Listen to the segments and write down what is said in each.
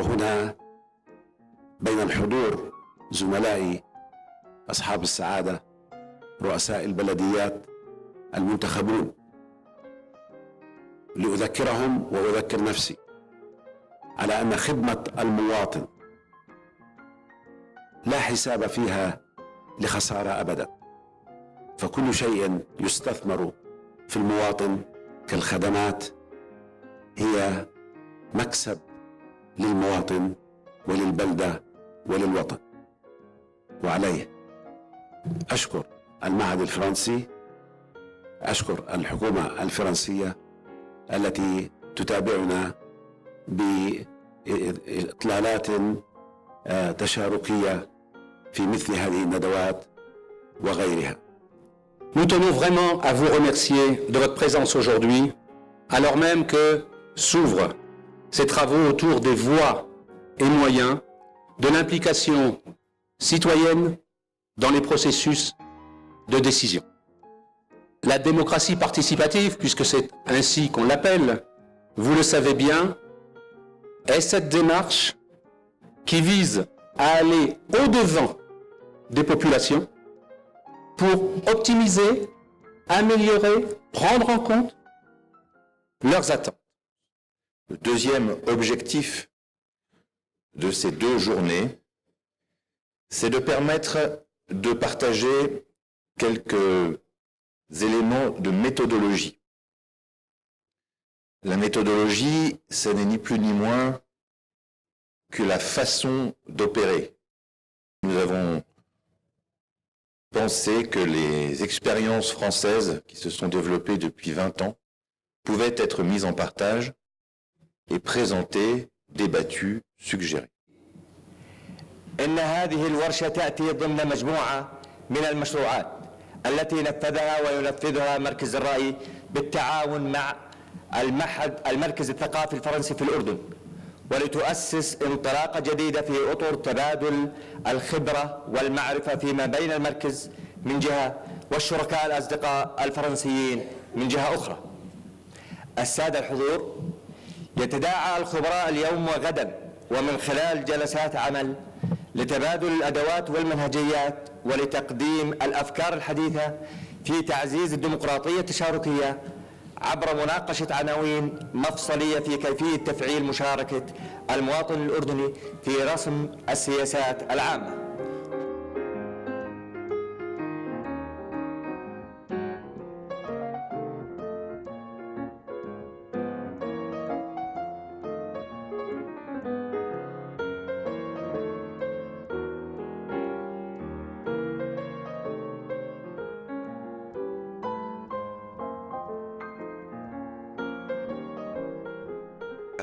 هنا بين الحضور زملائي أصحاب السعادة رؤساء البلديات المنتخبون لأذكرهم وأذكر نفسي على أن خدمة المواطن لا حساب فيها لخسارة أبدا، فكل شيء يستثمر في المواطن كالخدمات هي مكسب للمواطن وللبلدة وللوطن. وعليه أشكر المعهد الفرنسي، أشكر الحكومة الفرنسية التي تتابعنا بإطلالات تشاركية في مثل هذه الندوات وغيرها. Nous tenons vraiment à vous remercier de votre présence aujourd'hui, alors même que s'ouvrent ces travaux autour des voies et moyens de l'implication citoyenne dans les processus de décision. La démocratie participative, puisque c'est ainsi qu'on l'appelle, vous le savez bien, est cette démarche qui vise à aller au-devant des populations pour optimiser, améliorer, prendre en compte leurs attentes. Le deuxième objectif de ces 2 journées, c'est de permettre de partager quelques éléments de méthodologie. La méthodologie, ce n'est ni plus ni moins que la façon d'opérer. Nous avons pensé que les expériences françaises qui se sont développées depuis 20 ans pouvaient être mises en partage et présentées, débattues, suggérées. إن هذه الورشة تأتي ضمن مجموعة من المشروعات التي نفذها وينفذها مركز الرأي بالتعاون مع المركز الثقافي الفرنسي في الأردن، ولتؤسس انطلاقة جديدة في أطر تبادل الخبرة والمعرفة فيما بين المركز من جهة والشركاء الأصدقاء الفرنسيين من جهة أخرى. السادة الحضور، يتداعى الخبراء اليوم وغدا ومن خلال جلسات عمل لتبادل الأدوات والمنهجيات ولتقديم الأفكار الحديثة في تعزيز الديمقراطية التشاركية عبر مناقشة عناوين مفصلية في كيفية تفعيل مشاركة المواطن الأردني في رسم السياسات العامة.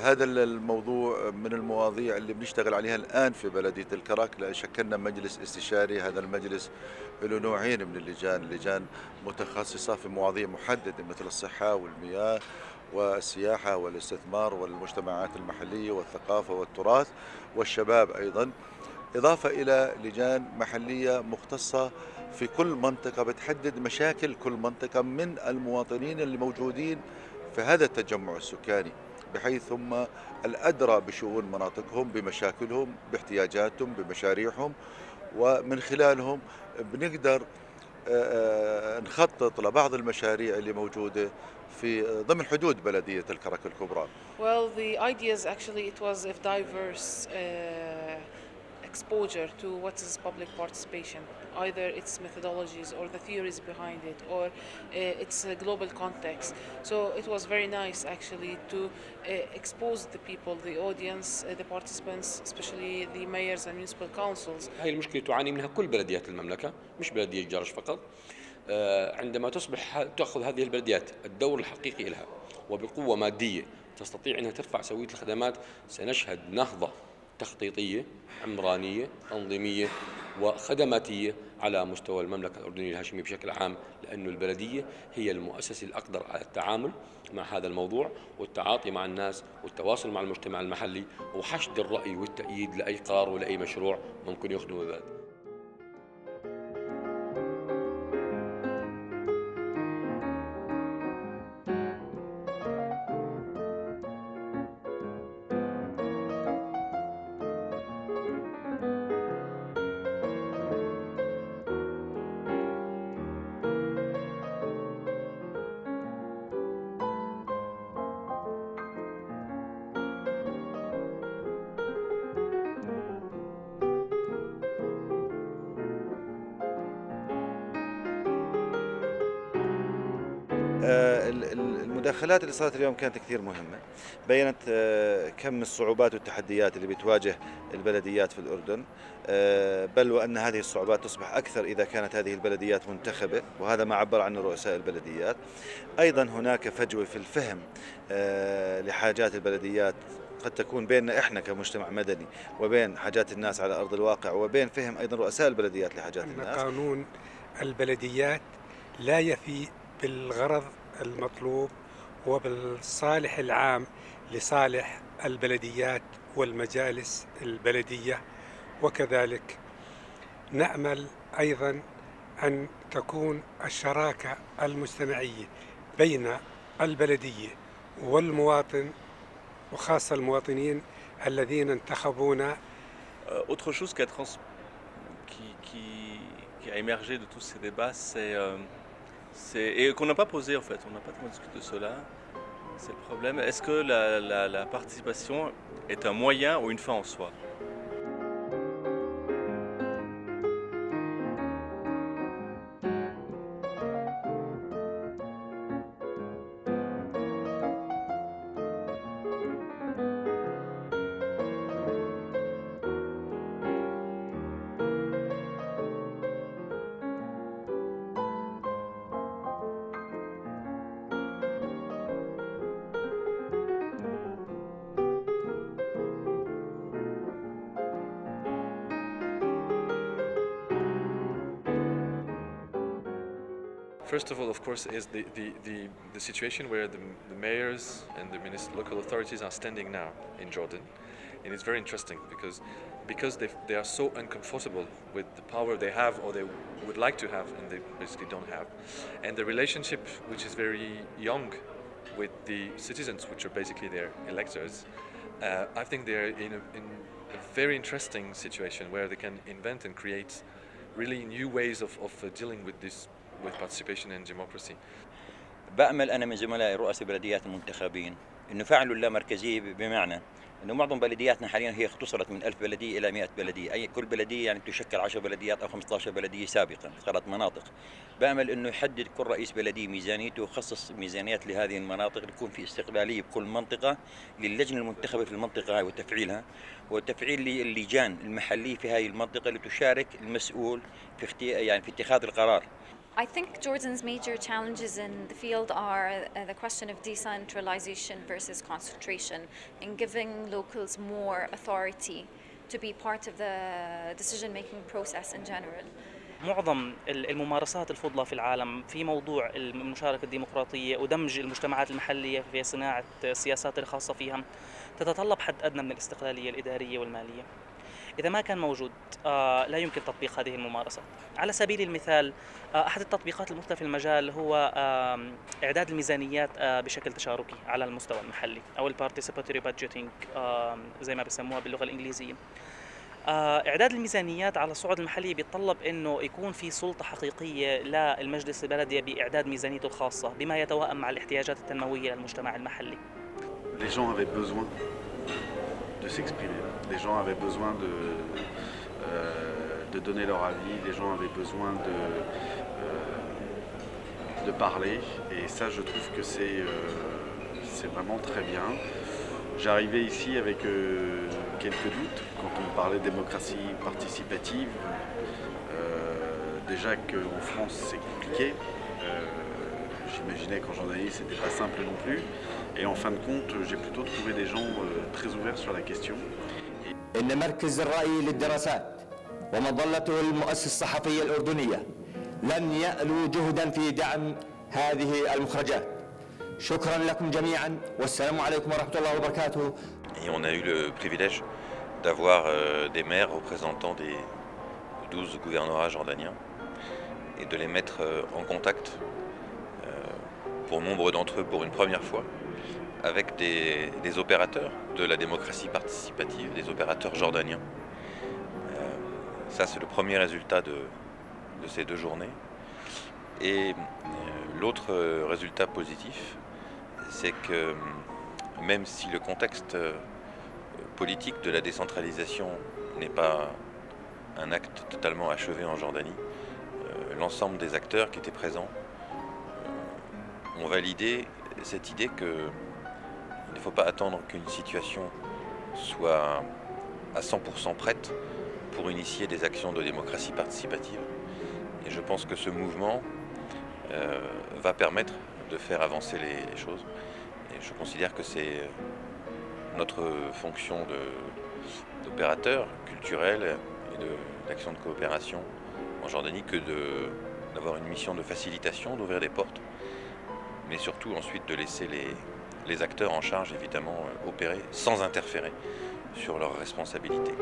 هذا الموضوع من المواضيع اللي بنشتغل عليها الآن في بلدية الكرك. شكلنا مجلس استشاري. هذا المجلس له نوعين من اللجان، لجان متخصصة في مواضيع محددة مثل الصحة والمياه والسياحة والاستثمار والمجتمعات المحلية والثقافة والتراث والشباب أيضا، إضافة إلى لجان محلية مختصة في كل منطقة بتحدد مشاكل كل منطقة من المواطنين اللي موجودين في هذا التجمع السكاني، بحيث هم الأدرى بشؤون مناطقهم، بمشاكلهم، باحتياجاتهم، بمشاريعهم، ومن خلالهم بنقدر نخطط لبعض المشاريع اللي موجودة في ضمن حدود بلدية الكرك الكبرى. Well, the ideas actually it was a diverse exposure to what is public participation, either its methodologies or the theories behind it or its global context. So it was very nice actually to expose the people, the audience, the participants, especially the mayors and municipal councils. هاي المشكلة تعاني منها كل بلديات المملكة، مش بلدية جرش فقط. عندما تصبح تأخذ هذه البلديات الدور الحقيقي لها وبقوة مادية تستطيع أنها ترفع سوية الخدمات، سنشهد نهضة تخطيطية عمرانية تنظيمية وخدماتية على مستوى المملكة الأردنية الهاشمية بشكل عام، لأن البلدية هي المؤسسة الأقدر على التعامل مع هذا الموضوع والتعاطي مع الناس والتواصل مع المجتمع المحلي وحشد الرأي والتأييد لأي قرار ولأي مشروع ممكن يخدم البلد. المداخلات اللي صارت اليوم كانت كثير مهمة، بيّنت كم الصعوبات والتحديات اللي بتواجه البلديات في الأردن، بل وأن هذه الصعوبات تصبح أكثر إذا كانت هذه البلديات منتخبة، وهذا ما عبر عنه رؤساء البلديات. أيضا هناك فجوة في الفهم لحاجات البلديات قد تكون بيننا إحنا كمجتمع مدني وبين حاجات الناس على أرض الواقع، وبين فهم أيضا رؤساء البلديات لحاجات الناس. قانون البلديات لا يفي بالغرض المطلوب وبالصالح العام لصالح البلديات والمجالس البلدية، وكذلك نأمل أيضا أن تكون الشراكة المجتمعية بين البلدية والمواطن، وخاصة المواطنين الذين انتخبونا. Autre chose qui a émergé de tous ces débats, et qu'on n'a pas posé en fait, on n'a pas tellement discuté de cela, c'est le problème. Est-ce que la participation est un moyen ou une fin en soi? First of all, of course, is the situation where the mayors and the local authorities are standing now in Jordan. And it's very interesting because they are so uncomfortable with the power they have or they would like to have and they basically don't have. And the relationship, which is very young with the citizens, which are basically their electors, I think they're in a very interesting situation where they can invent and create really new ways of dealing with this, with participation and democracy. بأمل أنا من زملائي رؤساء البلديات المنتخبين إنه فعلوا اللامركزية، بمعنى إنه معظم بلدياتنا حاليا هي اختصرت من 1000 بلدية إلى 100 بلدية، أي كل بلدية يعني تشكل 10 بلديات أو 15 بلدية سابقا، صارت مناطق. بأمل إنه يحدد كل رئيس بلدية ميزانيته ويخصص ميزانيات لهذه المناطق، يكون في استقلالية بكل منطقة للجنة المنتخبة في المنطقة هاي وتفعيلها، وتفعيل اللجان المحلية في هذه المنطقة لتشارك المسؤول في اتخاذ القرار. I think Jordan's major challenges in the field are the question of decentralization versus concentration, and giving locals more authority to be part of the decision-making process in general. معظم الممارسات الفضلى في العالم في موضوع المشاركة الديمقراطية ودمج المجتمعات المحلية في صناعة السياسات الخاصة فيها تتطلب حد أدنى من الاستقلالية الإدارية والمالية. إذا ما كان موجود لا يمكن تطبيق هذه الممارسات. على سبيل المثال أحد التطبيقات المثلى في المجال هو إعداد الميزانيات بشكل تشاركي على المستوى المحلي أو participatory budgeting زي ما بيسموها باللغة الإنجليزية. إعداد الميزانيات على الصعود المحلي بيتطلب إنه يكون في سلطة حقيقية للمجلس البلدي بإعداد ميزانيته الخاصة بما يتوائم مع الاحتياجات التنموية للمجتمع المحلي. Les gens avaient besoin de s'exprimer. Les gens avaient besoin de donner leur avis, les gens avaient besoin de parler, et ça je trouve que c'est vraiment très bien. J'arrivais ici avec quelques doutes quand on parlait de démocratie participative. Déjà qu'en France c'est compliqué. J'imaginais qu'en journaliste c'était pas simple non plus. Et en fin de compte, j'ai plutôt trouvé des gens très ouverts sur la question. إن مركز الرأي للدراسات ومظلته المؤسسة الصحفية الأردنية لن يألوا جهدا في دعم هذه المخرجات. شكرا لكم جميعا والسلام عليكم ورحمة الله وبركاته. Et on a eu le privilège d'avoir des maires représentants des 12 gouvernorats jordaniens et de les mettre en contact pour nombre d'entre eux pour une première fois avec des opérateurs de la démocratie participative, des opérateurs jordaniens. Ça c'est le premier résultat de ces 2 journées. Et l'autre résultat positif, c'est que même si le contexte politique de la décentralisation n'est pas un acte totalement achevé en Jordanie, l'ensemble des acteurs qui étaient présents ont validé cette idée qu'il ne faut pas attendre qu'une situation soit à 100% prête pour initier des actions de démocratie participative. Et je pense que ce mouvement va permettre de faire avancer les choses. Et je considère que c'est notre fonction d'opérateur culturel et d'action de coopération en Jordanie que d'avoir une mission de facilitation, d'ouvrir des portes, mais surtout ensuite de laisser les acteurs en charge évidemment opérer sans interférer sur leurs responsabilités.